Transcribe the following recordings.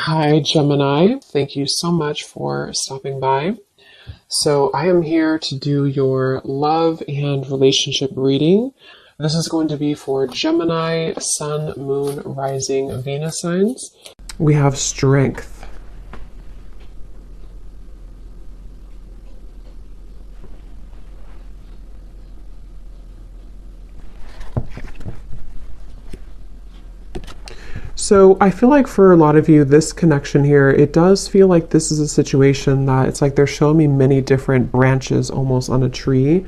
Hi, Gemini. Thank you so much for stopping by. So, I am here to do your love and relationship reading. This is going to be for Gemini, Sun, Moon, Rising, Venus signs. We have strength. So I feel like for a lot of you, this connection here, it does feel like this is a situation that it's like they're showing me many different branches almost on a tree.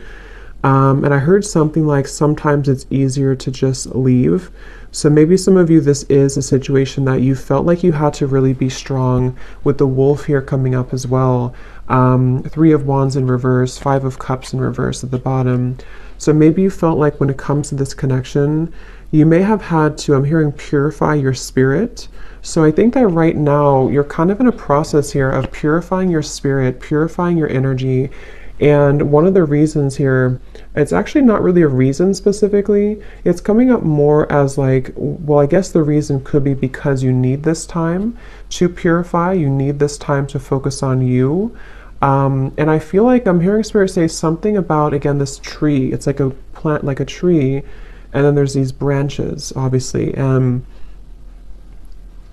And I heard something like sometimes it's easier to just leave. So maybe some of you, this is a situation that you felt like you had to really be strong with the wolf here coming up as well. Three of Wands in reverse, Five of Cups in reverse at the bottom. So maybe you felt like when it comes to this connection, you may have had to, I'm hearing, purify your spirit. So I think that right now you're kind of in a process here of purifying your spirit, purifying your energy. And one of the reasons here, it's actually not really a reason specifically. It's coming up more as like, well, I guess the reason could be because you need this time to purify. You need this time to focus on you. And I feel like I'm hearing Spirit say something about, again, this tree. It's like a plant, like a tree. And then there's these branches, obviously.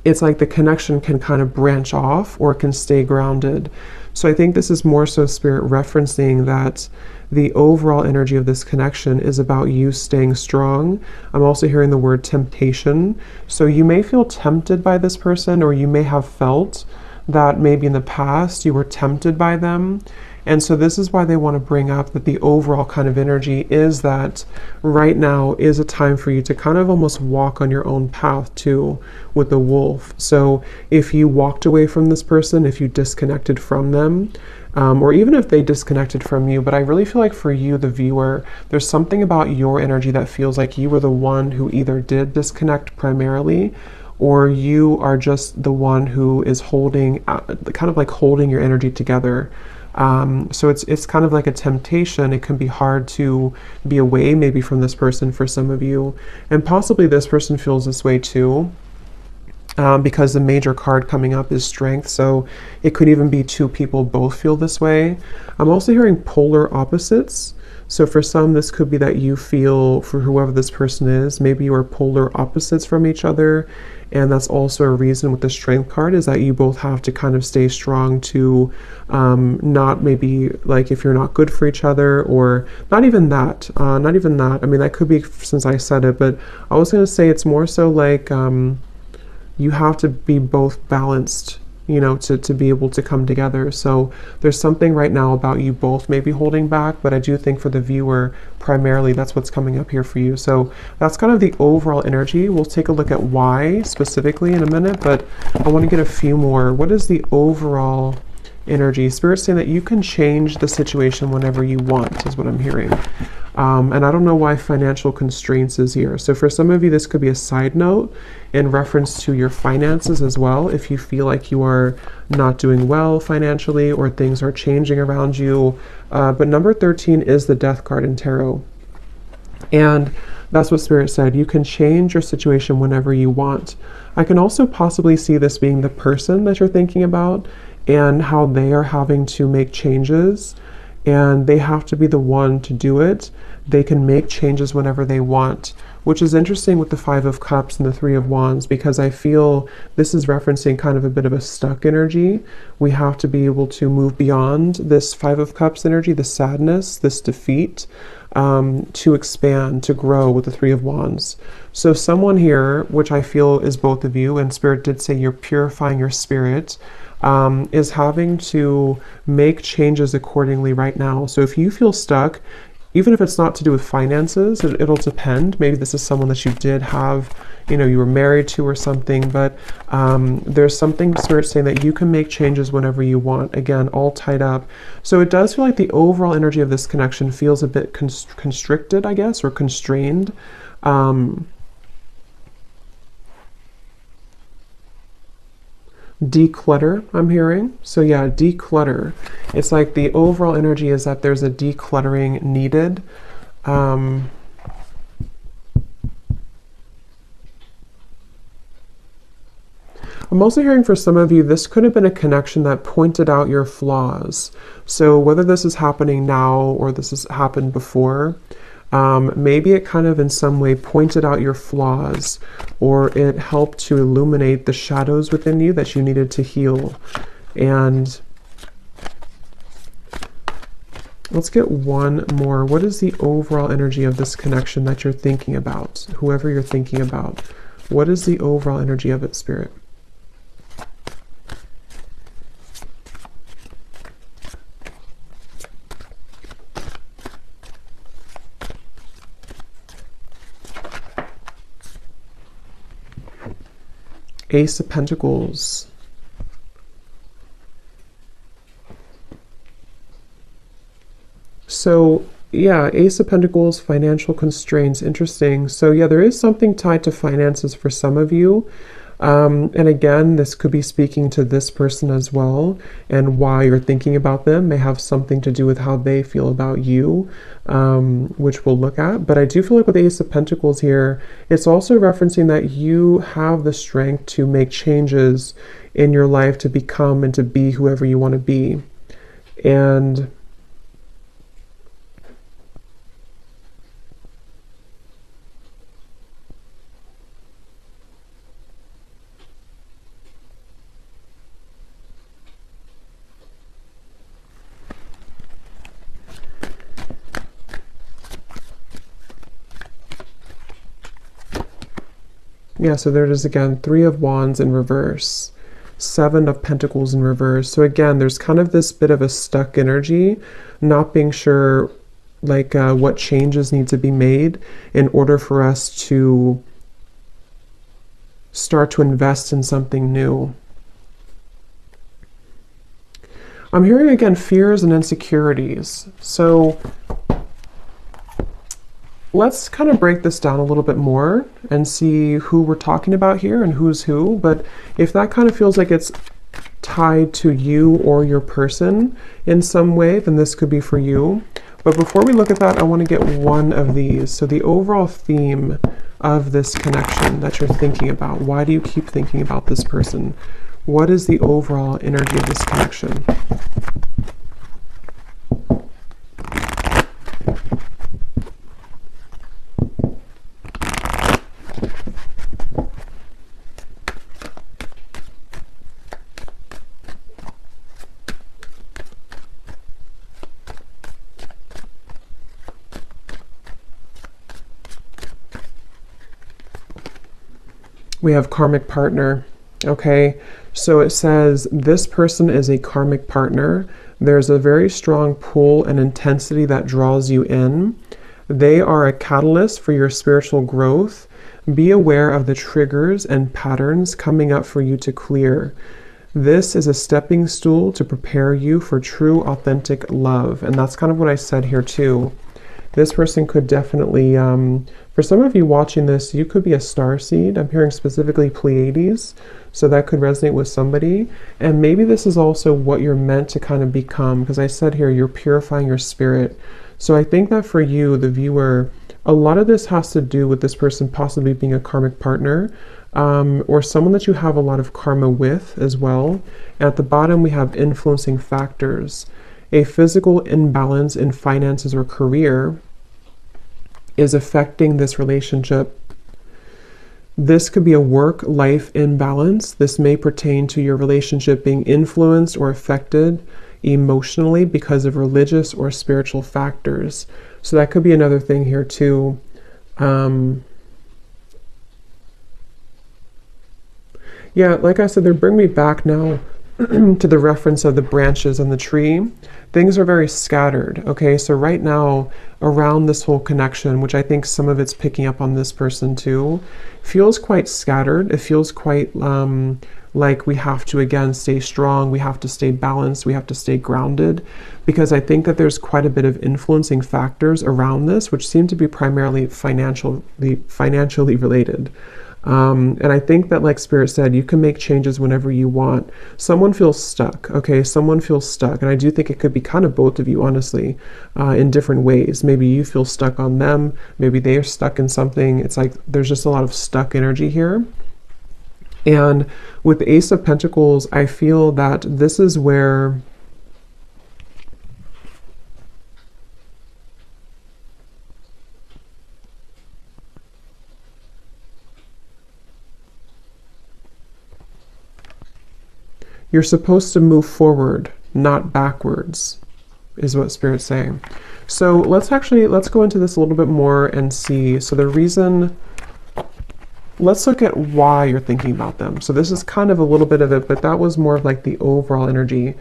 It's like the connection can kind of branch off or can stay grounded. So I think this is more so Spirit referencing that the overall energy of this connection is about you staying strong. I'm also hearing the word temptation. So you may feel tempted by this person, or you may have felt that maybe in the past you were tempted by them. And so this is why they want to bring up that the overall kind of energy is that right now is a time for you to kind of almost walk on your own path too with the wolf. So if you walked away from this person, if you disconnected from them, or even if they disconnected from you, but I really feel like for you, the viewer, there's something about your energy that feels like you were the one who either did disconnect primarily, or you are just the one who is holding, kind of like holding your energy together. So it's kind of like a temptation. It can be hard to be away maybe from this person for some of you, and possibly this person feels this way too, because the major card coming up is strength. So it could even be two people both feel this way. I'm also hearing polar opposites. So for some, this could be that you feel, for whoever this person is, maybe you are polar opposites from each other. And that's also a reason with the strength card, is that you both have to kind of stay strong to not maybe like if you're not good for each other, or not even that. I mean, that could be since I said it, but I was going to say it's more so like you have to be both balanced, you know, to be able to come together. So there's something right now about you both maybe holding back, but I do think for the viewer, primarily that's what's coming up here for you. So that's kind of the overall energy. We'll take a look at why specifically in a minute, but I want to get a few more. What is the overall energy? Spirit's saying that you can change the situation whenever you want, is what I'm hearing. And I don't know why financial constraints is here. So for some of you, this could be a side note in reference to your finances as well. If you feel like you are not doing well financially, or things are changing around you. But number 13 is the Death card in tarot. And that's what Spirit said. You can change your situation whenever you want. I can also possibly see this being the person that you're thinking about, and how they are having to make changes, and they have to be the one to do it. They can make changes whenever they want, which is interesting with the Five of Cups and the Three of Wands, because I feel this is referencing kind of a bit of a stuck energy. We have to be able to move beyond this Five of Cups energy, the sadness, this defeat, to expand, to grow with the Three of Wands. So someone here, which I feel is both of you, and Spirit did say you're purifying your spirit, is having to make changes accordingly right now. So if you feel stuck, even if it's not to do with finances, it'll depend. Maybe this is someone that you did have, you know, you were married to or something, but there's something Spirit saying that you can make changes whenever you want. Again, all tied up. So it does feel like the overall energy of this connection feels a bit constricted, I guess, or constrained. Declutter, I'm hearing. So yeah, declutter. It's like the overall energy is that there's a decluttering needed. I'm also hearing for some of you, this could have been a connection that pointed out your flaws. So whether this is happening now or this has happened before, maybe it kind of in some way pointed out your flaws, or it helped to illuminate the shadows within you that you needed to heal. And let's get one more. What is the overall energy of this connection that you're thinking about? Whoever you're thinking about, what is the overall energy of it, Spirit? Ace of Pentacles. So yeah, Ace of Pentacles, financial constraints, interesting. So yeah, there is something tied to finances for some of you. And again, this could be speaking to this person as well, and why you're thinking about them may have something to do with how they feel about you, which we'll look at. But I do feel like with the Ace of Pentacles here, it's also referencing that you have the strength to make changes in your life to become and to be whoever you want to be. And yeah, so there it is again, Three of Wands in reverse, Seven of Pentacles in reverse. So again, there's kind of this bit of a stuck energy, not being sure like what changes need to be made in order for us to start to invest in something new. I'm hearing again fears and insecurities. So let's kind of break this down a little bit more and see who we're talking about here and who's who. But if that kind of feels like it's tied to you or your person in some way, then this could be for you. But before we look at that, I want to get one of these. So the overall theme of this connection that you're thinking about, why do you keep thinking about this person? What is the overall energy of this connection? We have karmic partner. Okay, so it says this person is a karmic partner. There's a very strong pull and intensity that draws you in. They are a catalyst for your spiritual growth. Be aware of the triggers and patterns coming up for you to clear. This is a stepping stool to prepare you for true, authentic love. And that's kind of what I said here too. This person could definitely, for some of you watching this, you could be a starseed. I'm hearing specifically Pleiades, so that could resonate with somebody. And maybe this is also what you're meant to kind of become, because I said here, you're purifying your spirit. So I think that for you, the viewer, a lot of this has to do with this person possibly being a karmic partner, or someone that you have a lot of karma with as well. At the bottom, we have influencing factors. A physical imbalance in finances or career is affecting this relationship. This could be a work-life imbalance. This may pertain to your relationship being influenced or affected emotionally because of religious or spiritual factors. So that could be another thing here too. Yeah, like I said, they bring me back now to the reference of the branches on the tree. Things are very scattered. Okay, so right now around this whole connection, which I think some of it's picking up on this person too, feels quite scattered. It feels quite like we have to again stay strong, we have to stay balanced, we have to stay grounded, because I think that there's quite a bit of influencing factors around this, which seem to be primarily financially related. And I think that, like Spirit said, you can make changes whenever you want. Someone feels stuck, okay? Someone feels stuck. And I do think it could be kind of both of you, honestly, in different ways. Maybe you feel stuck on them. Maybe they are stuck in something. It's like there's just a lot of stuck energy here. And with the Ace of Pentacles, I feel that this is where you're supposed to move forward, not backwards, is what Spirit's saying. So let's go into this a little bit more and see. So the reason, let's look at why you're thinking about them. So this is kind of a little bit of it, but that was more of like the overall energy.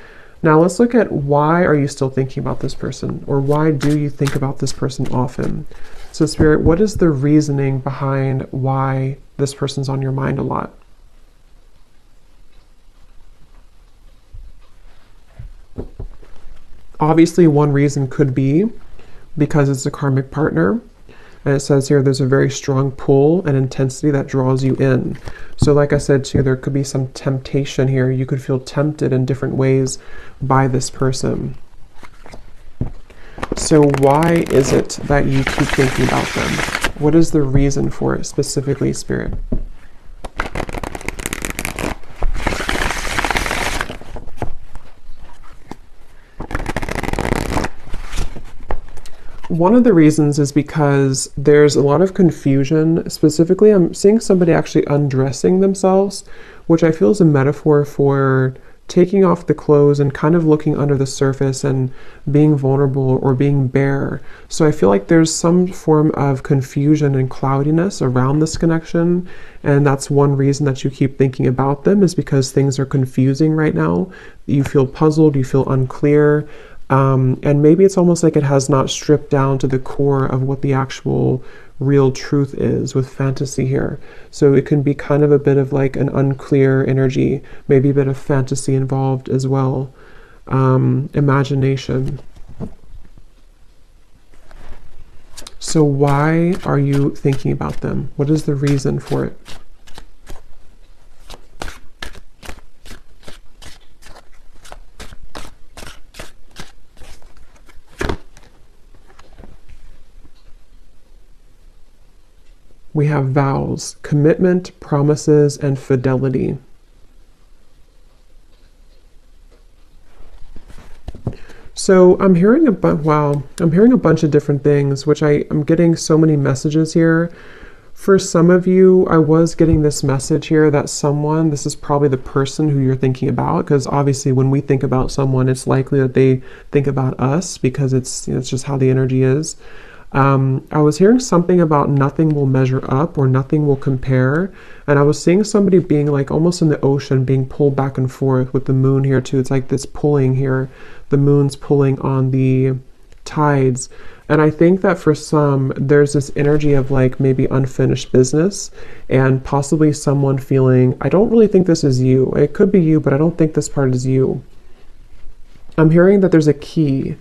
Now let's look at why are you still thinking about this person, or why do you think about this person often? So Spirit, what is the reasoning behind why this person's on your mind a lot? Obviously, one reason could be because it's a karmic partner. And it says here there's a very strong pull and intensity that draws you in. So like I said too, there could be some temptation here. You could feel tempted in different ways by this person. So why is it that you keep thinking about them? What is the reason for it specifically, Spirit? One of the reasons is because there's a lot of confusion. Specifically, I'm seeing somebody actually undressing themselves, which I feel is a metaphor for taking off the clothes and kind of looking under the surface and being vulnerable or being bare. So I feel like there's some form of confusion and cloudiness around this connection. And that's one reason that you keep thinking about them, is because things are confusing right now. You feel puzzled, you feel unclear. And maybe it's almost like it has not stripped down to the core of what the actual real truth is with fantasy here. So it can be kind of a bit of like an unclear energy, maybe a bit of fantasy involved as well. Imagination. So why are you thinking about them? What is the reason for it? We have vows, commitment, promises, and fidelity. So I'm hearing I'm hearing a bunch of different things, which I'm getting so many messages here. For some of you, I was getting this message here that this is probably the person who you're thinking about, because obviously when we think about someone, it's likely that they think about us, because it's just how the energy is. I was hearing something about nothing will measure up or nothing will compare. And I was seeing somebody being like almost in the ocean, being pulled back and forth with the moon here too. It's like this pulling here. The moon's pulling on the tides. And I think that for some, there's this energy of like maybe unfinished business, and possibly someone feeling, I don't really think this is you. It could be you, but I don't think this part is you. I'm hearing that there's a key.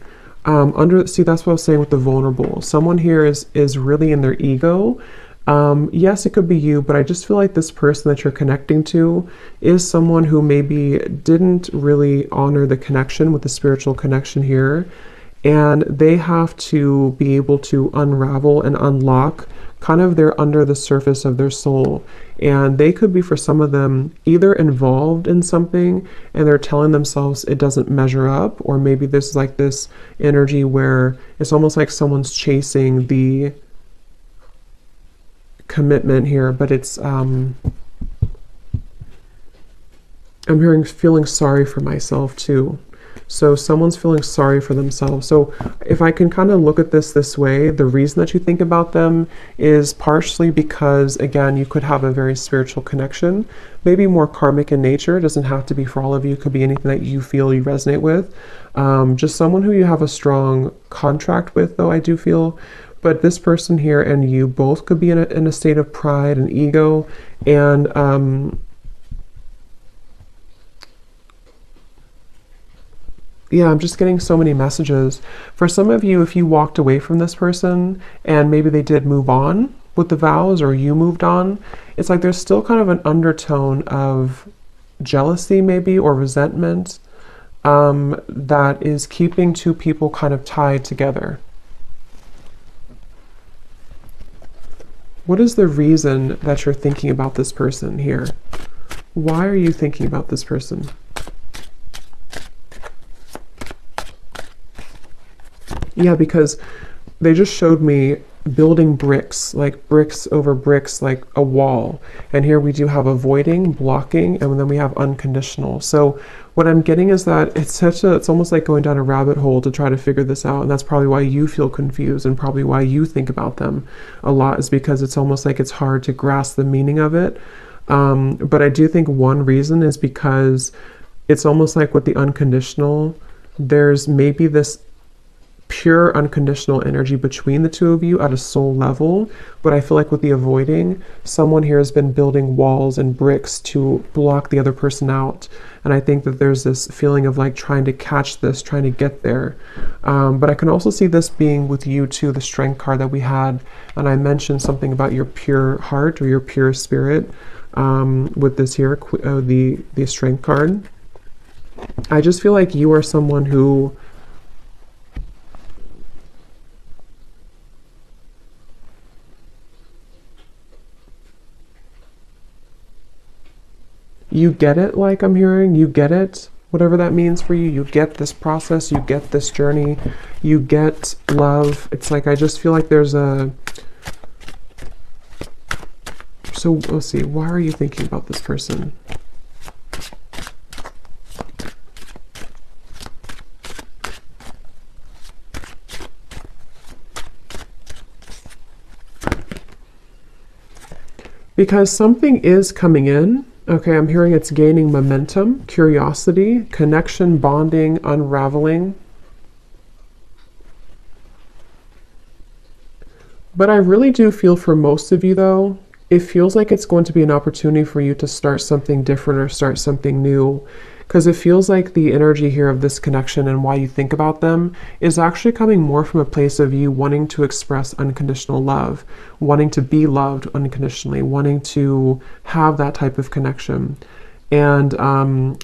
See, that's what I was saying with the vulnerable. Someone here is really in their ego. Yes, it could be you, but I just feel like this person that you're connecting to is someone who maybe didn't really honor the connection with the spiritual connection here. And they have to be able to unravel and unlock kind of their under the surface of their soul. And they could be, for some of them, either involved in something and they're telling themselves it doesn't measure up, or maybe there's like this energy where it's almost like someone's chasing the commitment here, but it's I'm feeling sorry for myself too. So someone's feeling sorry for themselves. So if I can kind of look at this way, the reason that you think about them is partially because, again, you could have a very spiritual connection, maybe more karmic in nature. It doesn't have to be for all of you. It could be anything that you feel you resonate with. Just someone who you have a strong contract with, though, I do feel. But this person here and you both could be in a state of pride and ego, and yeah, I'm just getting so many messages. For some of you, if you walked away from this person and maybe they did move on with the vows, or you moved on, it's like there's still kind of an undertone of jealousy maybe, or resentment, that is keeping two people kind of tied together. What is the reason that you're thinking about this person here? Why are you thinking about this person? Yeah, because they just showed me building bricks, like bricks over bricks, like a wall. And here we do have avoiding, blocking, and then we have unconditional. So what I'm getting is that it's almost like going down a rabbit hole to try to figure this out. And that's probably why you feel confused, and probably why you think about them a lot, is because it's almost like it's hard to grasp the meaning of it. But I do think one reason is because it's almost like with the unconditional, there's maybe this pure unconditional energy between the two of you at a soul level. But I feel like with the avoiding, someone here has been building walls and bricks to block the other person out. And I think that there's this feeling of like trying to catch this, trying to get there. But I can also see this being with you too, the strength card that we had. And I mentioned something about your pure heart or your pure spirit with this here, the strength card. I just feel like you are someone who you get it, like I'm hearing, you get it, whatever that means for you. You get this process, you get this journey, you get love. It's like, I just feel like there's a, so let's see, why are you thinking about this person? Because something is coming in. Okay, I'm hearing it's gaining momentum, curiosity, connection, bonding, unraveling. But I really do feel for most of you though, it feels like it's going to be an opportunity for you to start something different or start something new. Because it feels like the energy here of this connection and why you think about them is actually coming more from a place of you wanting to express unconditional love, wanting to be loved unconditionally, wanting to have that type of connection. And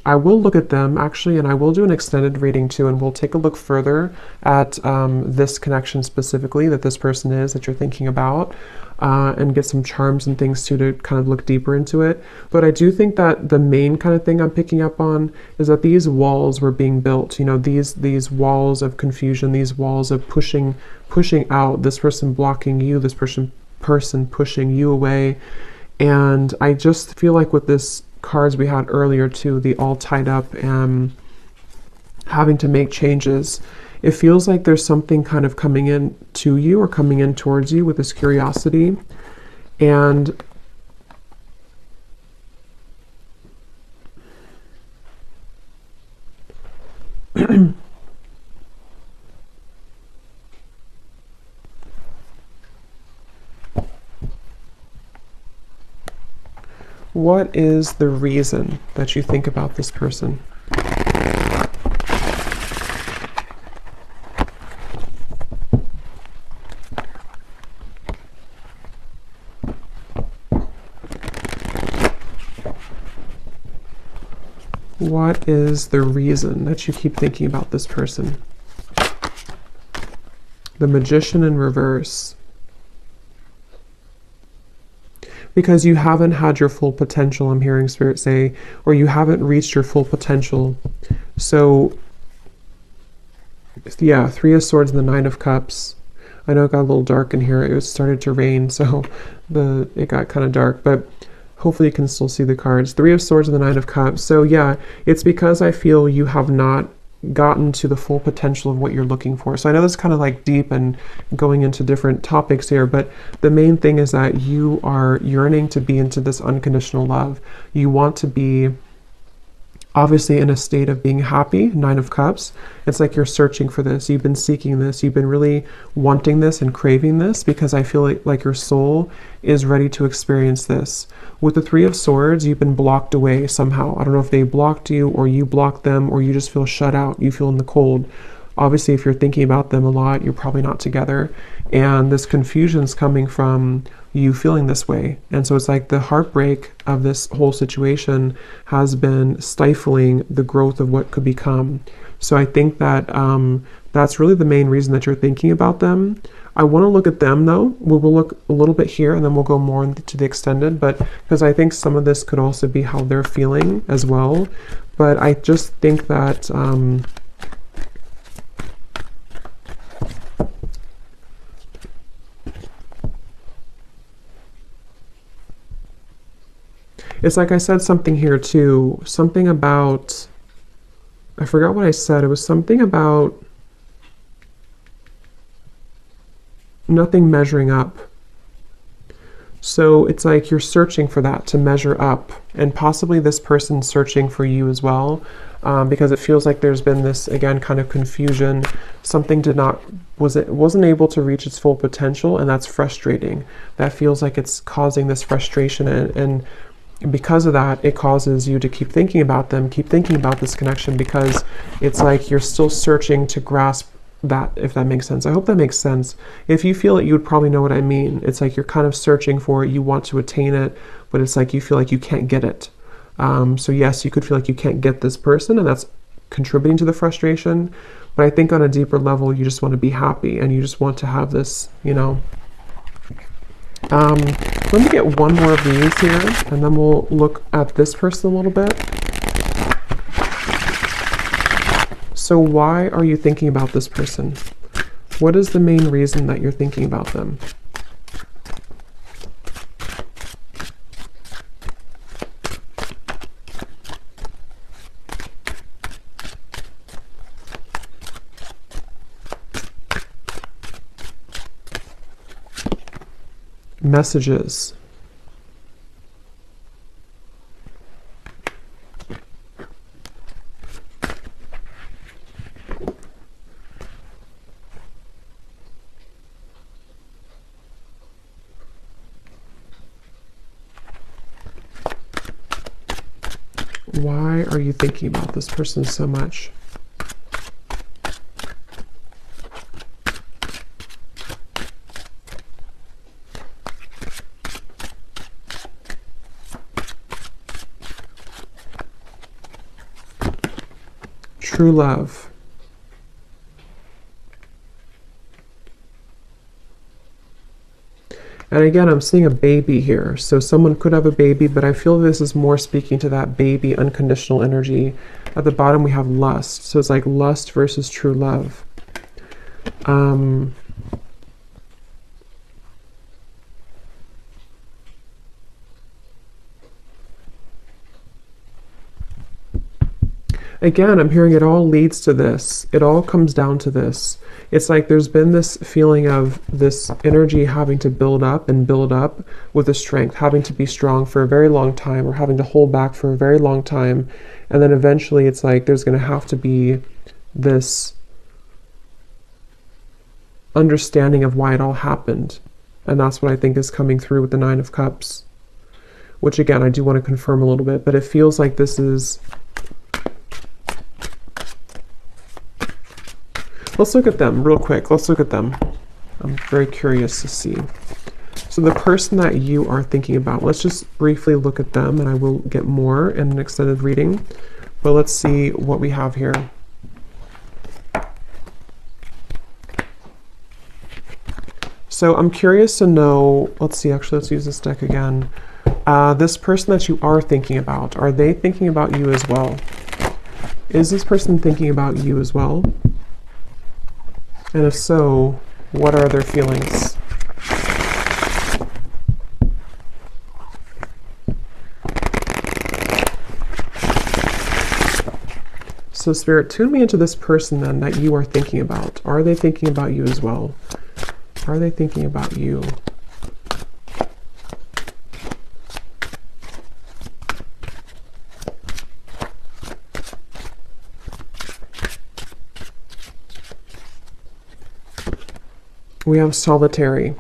I will look at them actually, and I will do an extended reading too, and we'll take a look further at this connection specifically that this person is that you're thinking about. And get some charms and things too to kind of look deeper into it. But I do think that the main kind of thing I'm picking up on is that these walls were being built, you know, these walls of confusion, these walls of pushing out, this person blocking you, this person pushing you away. And I just feel like with this cards we had earlier too, the all tied up and having to make changes, it feels like there's something kind of coming in to you or coming in towards you with this curiosity. And what is the reason that you think about this person? What is the reason that you keep thinking about this person? The Magician in reverse. Because you haven't had your full potential, I'm hearing Spirit say, or you haven't reached your full potential. So, yeah, Three of Swords and the Nine of Cups. I know it got a little dark in here. It started to rain, so it got kind of dark, but hopefully you can still see the cards. Three of Swords and the Nine of Cups. So yeah, it's because I feel you have not gotten to the full potential of what you're looking for. So I know that's kind of like deep and going into different topics here, but the main thing is that you are yearning to be into this unconditional love. You want to be obviously in a state of being happy, Nine of Cups. It's like you're searching for this. You've been seeking this. You've been really wanting this and craving this, because I feel like your soul is ready to experience this. With the Three of Swords, you've been blocked away somehow. I don't know if they blocked you or you blocked them, or you just feel shut out. You feel in the cold. Obviously, if you're thinking about them a lot, you're probably not together. And this confusion is coming from you feeling this way. And so it's like the heartbreak of this whole situation has been stifling the growth of what could become. So I think that that's really the main reason that you're thinking about them. I want to look at them though. We will look a little bit here and then we'll go more into the extended, but because I think some of this could also be how they're feeling as well. But I just think that it's like I said something here too, something about, I forgot what I said. It was something about nothing measuring up. So it's like you're searching for that to measure up, and possibly this person's searching for you as well, because it feels like there's been this, again, kind of confusion. Something wasn't able to reach its full potential, and that's frustrating. That feels like it's causing this frustration, and because of that, it causes you to keep thinking about them, keep thinking about this connection, because it's like you're still searching to grasp that, if that makes sense. I hope that makes sense. If you feel it, you would probably know what I mean. It's like you're kind of searching for it, you want to attain it, but it's like you feel like you can't get it. So yes, you could feel like you can't get this person, and that's contributing to the frustration. But I think on a deeper level, you just want to be happy, and you just want to have this, you know. Let me get one more of these here, and then we'll look at this person a little bit. So why are you thinking about this person? What is the main reason that you're thinking about them? Messages. Why are you thinking about this person so much? True love. And again, I'm seeing a baby here. So someone could have a baby, but I feel this is more speaking to that baby unconditional energy. At the bottom, we have lust. So it's like lust versus true love. Again, I'm hearing it all leads to this. It all comes down to this. It's like there's been this feeling of this energy having to build up and build up with a strength, having to be strong for a very long time, or having to hold back for a very long time. And then eventually it's like there's going to have to be this understanding of why it all happened. And that's what I think is coming through with the Nine of Cups, which again, I do want to confirm a little bit, but it feels like this is... Let's look at them real quick. Let's look at them. I'm very curious to see. So the person that you are thinking about, let's just briefly look at them, and I will get more in an extended reading. But let's see what we have here. So I'm curious to know, let's see, actually, let's use this deck again. This person that you are thinking about, are they thinking about you as well? Is this person thinking about you as well? And if so, what are their feelings? So Spirit, tune me into this person then that you are thinking about. Are they thinking about you as well? Are they thinking about you? We have solitary.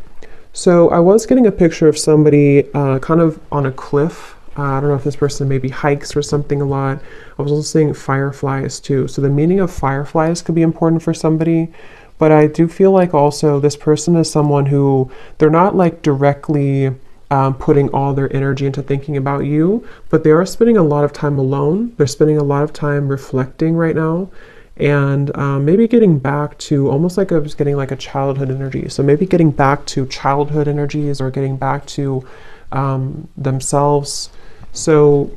So I was getting a picture of somebody kind of on a cliff. I don't know if this person maybe hikes or something a lot. I was also seeing fireflies too. So the meaning of fireflies could be important for somebody. But I do feel like also this person is someone who, they're not like directly putting all their energy into thinking about you, but they are spending a lot of time alone. They're spending a lot of time reflecting right now. and maybe getting back to almost like I was getting like a childhood energy. So maybe getting back to childhood energies or getting back to themselves. So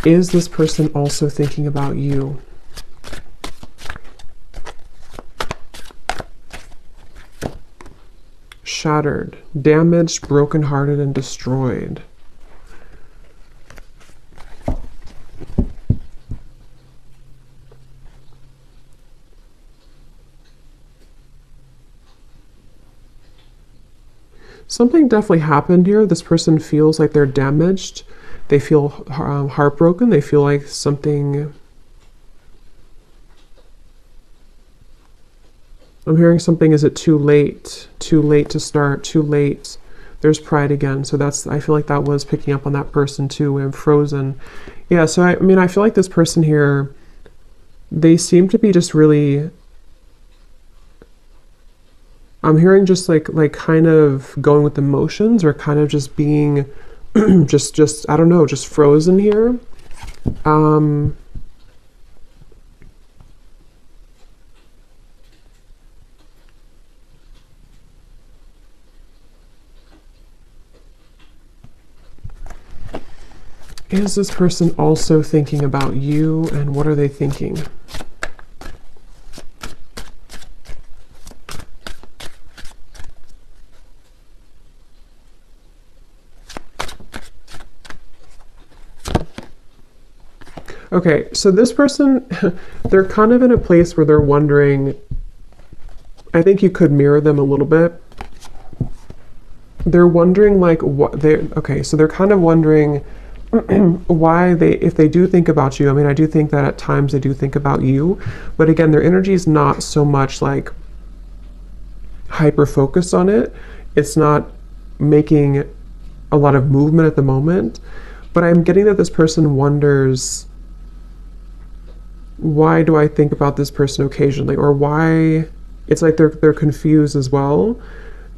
is this person also thinking about you? Shattered, damaged, brokenhearted, and destroyed. Something definitely happened here. This person feels like they're damaged. They feel heartbroken. They feel like something... I'm hearing something, is it too late? Too late to start, too late. There's pride again. So that's, I feel like that was picking up on that person too. I'm frozen. Yeah, so I mean, I feel like this person here, they seem to be just really... I'm hearing just like kind of going with emotions, or kind of just being just I don't know, just frozen here. Is this person also thinking about you, and what are they thinking? Okay, so this person, they're kind of in a place where they're wondering, I think you could mirror them a little bit. They're wondering like what they, okay, so they're kind of wondering why they, if they do think about you, I mean, I do think that at times they do think about you, but again, their energy is not so much like hyper focused on it. It's not making a lot of movement at the moment, but I'm getting that this person wonders, why do I think about this person occasionally, or why, it's like they're confused as well.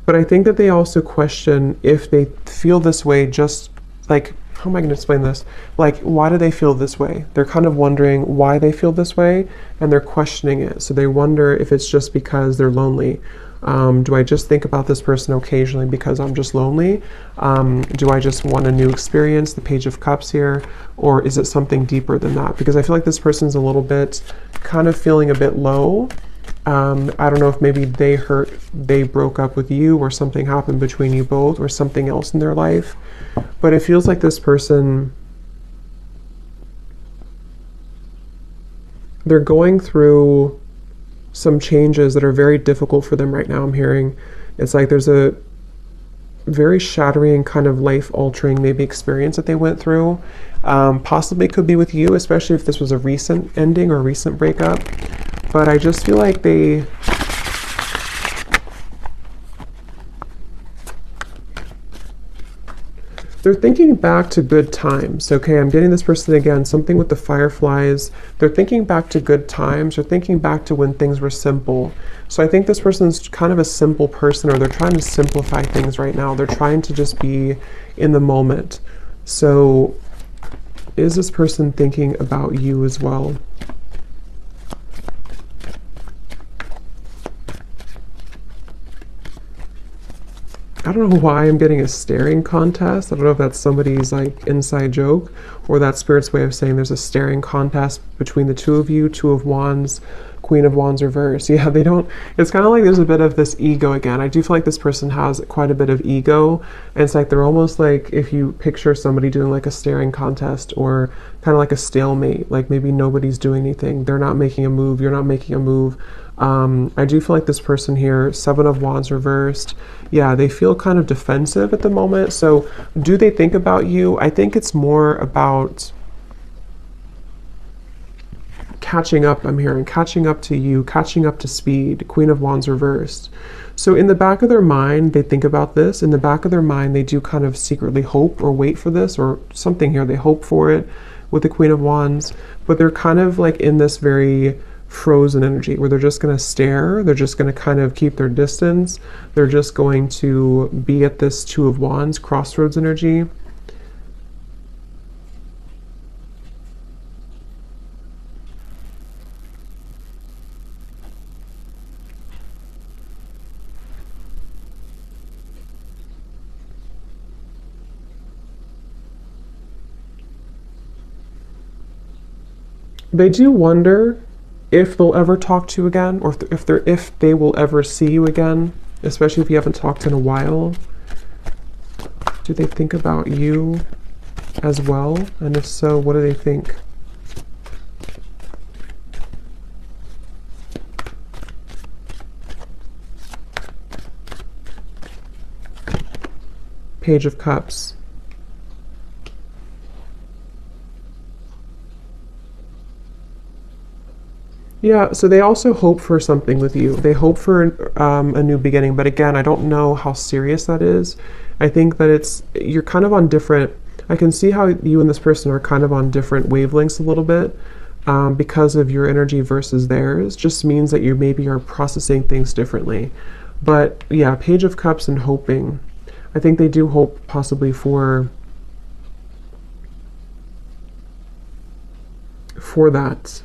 But I think that they also question if they feel this way, just like, how am I going to explain this? Like, why do they feel this way? They're kind of wondering why they feel this way, and they're questioning it. So they wonder if it's just because they're lonely. Do I just think about this person occasionally because I'm just lonely? Do I just want a new experience, the Page of Cups here? Or is it something deeper than that? Because I feel like this person's a little bit, kind of feeling a bit low. I don't know if maybe they broke up with you, or something happened between you both, or something else in their life. But it feels like this person, they're going through some changes that are very difficult for them right now. I'm hearing it's like there's a very shattering, kind of life-altering maybe experience that they went through. Possibly could be with you, especially if this was a recent ending or a recent breakup. But I just feel like they're thinking back to good times. Okay, I'm getting this person again, something with the fireflies. They're thinking back to good times. They're thinking back to when things were simple. So I think this person's kind of a simple person, or they're trying to simplify things right now. They're trying to just be in the moment. So is this person thinking about you as well? I don't know why I'm getting a staring contest. I don't know if that's somebody's like inside joke, or that's Spirit's way of saying there's a staring contest between the two of you. Two of Wands, Queen of Wands reverse. Yeah, they don't, it's kind of like there's a bit of this ego again. I do feel like this person has quite a bit of ego, and it's like they're almost like, if you picture somebody doing like a staring contest, or kind of like a stalemate, like maybe nobody's doing anything. They're not making a move. You're not making a move. I do feel like this person here, Seven of Wands reversed, yeah, they feel kind of defensive at the moment. So do they think about you? I think it's more about catching up. I'm hearing catching up to you, catching up to speed, Queen of Wands reversed. So in the back of their mind, they think about this. In the back of their mind, they do kind of secretly hope or wait for this, or something here. They hope for it with the Queen of Wands, but they're kind of like in this very frozen energy where they're just going to stare, they're just going to kind of keep their distance, they're just going to be at this Two of Wands, crossroads energy. They do wonder if they'll ever talk to you again, or if they will ever see you again, especially if you haven't talked in a while. Do they think about you as well? And if so, what do they think? Page of Cups. Yeah, so they also hope for something with you. They hope for a new beginning, but again, I don't know how serious that is. I think that you're kind of on different, I can see how you and this person are kind of on different wavelengths a little bit because of your energy versus theirs. Just means that you maybe are processing things differently. But yeah, Page of Cups and hoping. I think they do hope possibly for that.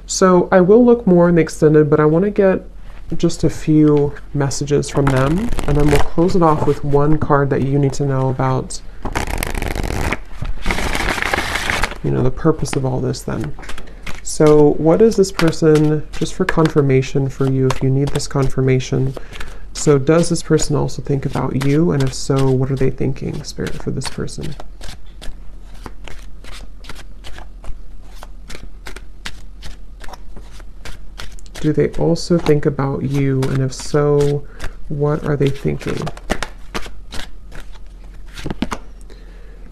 So I will look more in the extended, but I want to get just a few messages from them, and then we'll close it off with one card that you need to know about, you know, the purpose of all this then. So what is this person, just for confirmation for you, if you need this confirmation. So does this person also think about you? And if so, what are they thinking, Spirit, for this person? Do they also think about you? And if so, what are they thinking?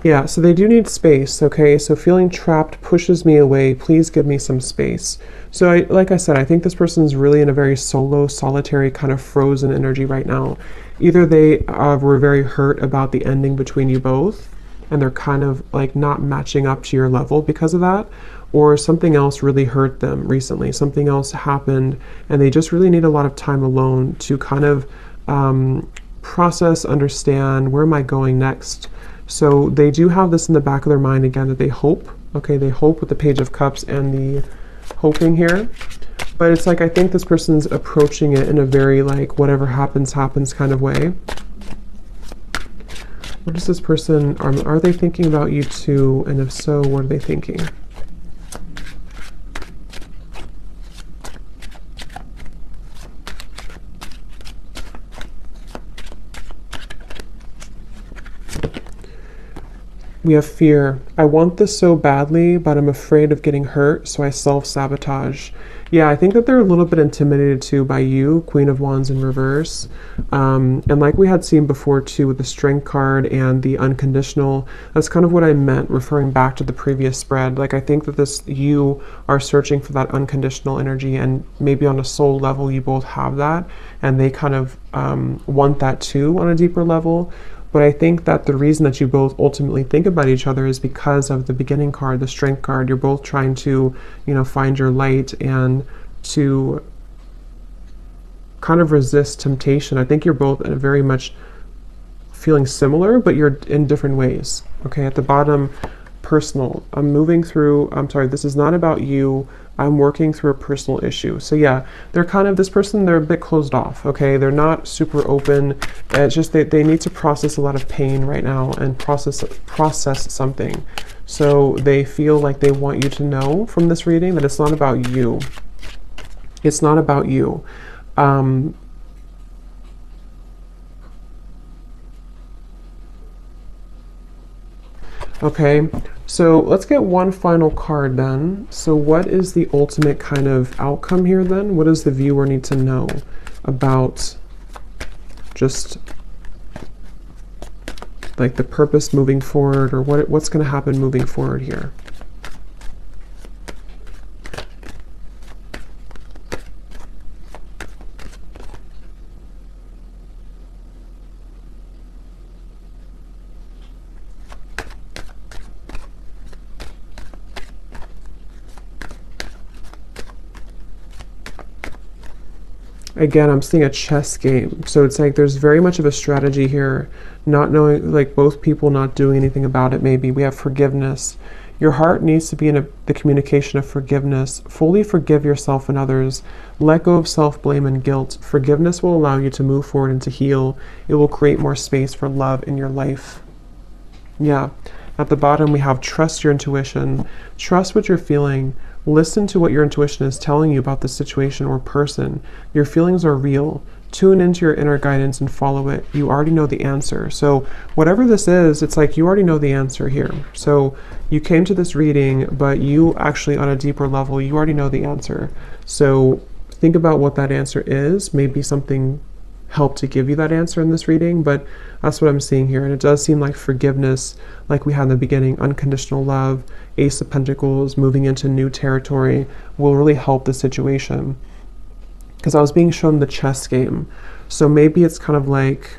Yeah, so they do need space, okay? So feeling trapped pushes me away. Please give me some space. So like I said, I think this person is really in a very solo, solitary, kind of frozen energy right now. Either they were very hurt about the ending between you both, and they're kind of like not matching up to your level because of that, or something else really hurt them recently. Something else happened, and they just really need a lot of time alone to kind of process, understand, where am I going next? So they do have this in the back of their mind again, that they hope, okay, they hope with the Page of Cups and the hoping here. But it's like, I think this person's approaching it in a very like, whatever happens, happens kind of way. What is this person, are they thinking about you too? And if so, what are they thinking? We have fear. I want this so badly, but I'm afraid of getting hurt, so I self-sabotage. Yeah, I think that they're a little bit intimidated too by you, Queen of Wands in reverse. And like we had seen before too with the Strength card and the unconditional, that's kind of what I meant referring back to the previous spread. Like I think that you are searching for that unconditional energy, and maybe on a soul level you both have that, and they kind of want that too on a deeper level. But I think that the reason that you both ultimately think about each other is because of the beginning card, the Strength card. You're both trying to, you know, find your light and to kind of resist temptation. I think you're both very much feeling similar, but you're in different ways. Okay, at the bottom, personal. This is not about you. I'm working through a personal issue. So yeah, they're kind of, this person, they're a bit closed off, okay? They're not super open. It's just they need to process a lot of pain right now and process something. So they feel like they want you to know from this reading that it's not about you. It's not about you. Okay, so let's get one final card then. So what is the ultimate kind of outcome here then? What does the viewer need to know about just like the purpose moving forward, or what's going to happen moving forward here? Again, I'm seeing a chess game. So it's like there's very much of a strategy here, not knowing, like both people not doing anything about it. Maybe we have forgiveness. Your heart needs to be in the communication of forgiveness. Fully forgive yourself and others. Let go of self-blame and guilt. Forgiveness will allow you to move forward and to heal. It will create more space for love in your life. Yeah. At the bottom, we have trust your intuition. Trust what you're feeling. Listen to what your intuition is telling you about the situation or person. Your feelings are real. Tune into your inner guidance and follow it. You already know the answer. So whatever this is, it's like you already know the answer here. So you came to this reading, but you actually, on a deeper level, you already know the answer. So think about what that answer is. Maybe something helped to give you that answer in this reading, but that's what I'm seeing here. And it does seem like forgiveness, like we had in the beginning, unconditional love, Ace of Pentacles, moving into new territory, will really help the situation. Because I was being shown the chess game. So maybe it's kind of like,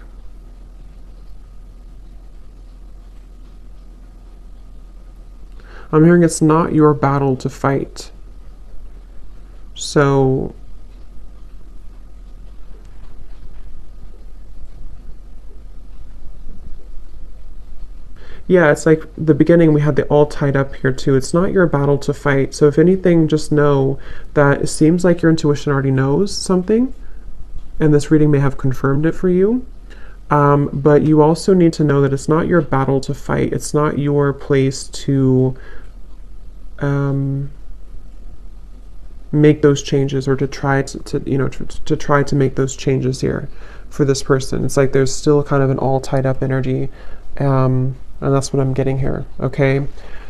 I'm hearing it's not your battle to fight. So yeah, it's like the beginning, we had the all tied up here too. It's not your battle to fight. So if anything, just know that it seems like your intuition already knows something, and this reading may have confirmed it for you. But you also need to know that it's not your battle to fight. It's not your place to make those changes, or to try to try to make those changes here for this person. It's like there's still kind of an all tied up energy. And that's what I'm getting here, okay?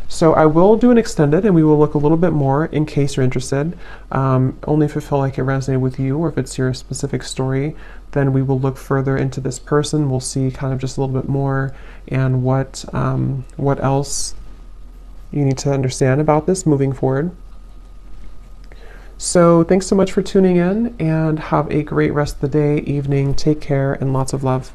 So I will do an extended, and we will look a little bit more in case you're interested. Only if it felt like it resonated with you, or if it's your specific story, then we will look further into this person. We'll see kind of just a little bit more, and what else you need to understand about this moving forward. So thanks so much for tuning in, and have a great rest of the day, evening. Take care, and lots of love.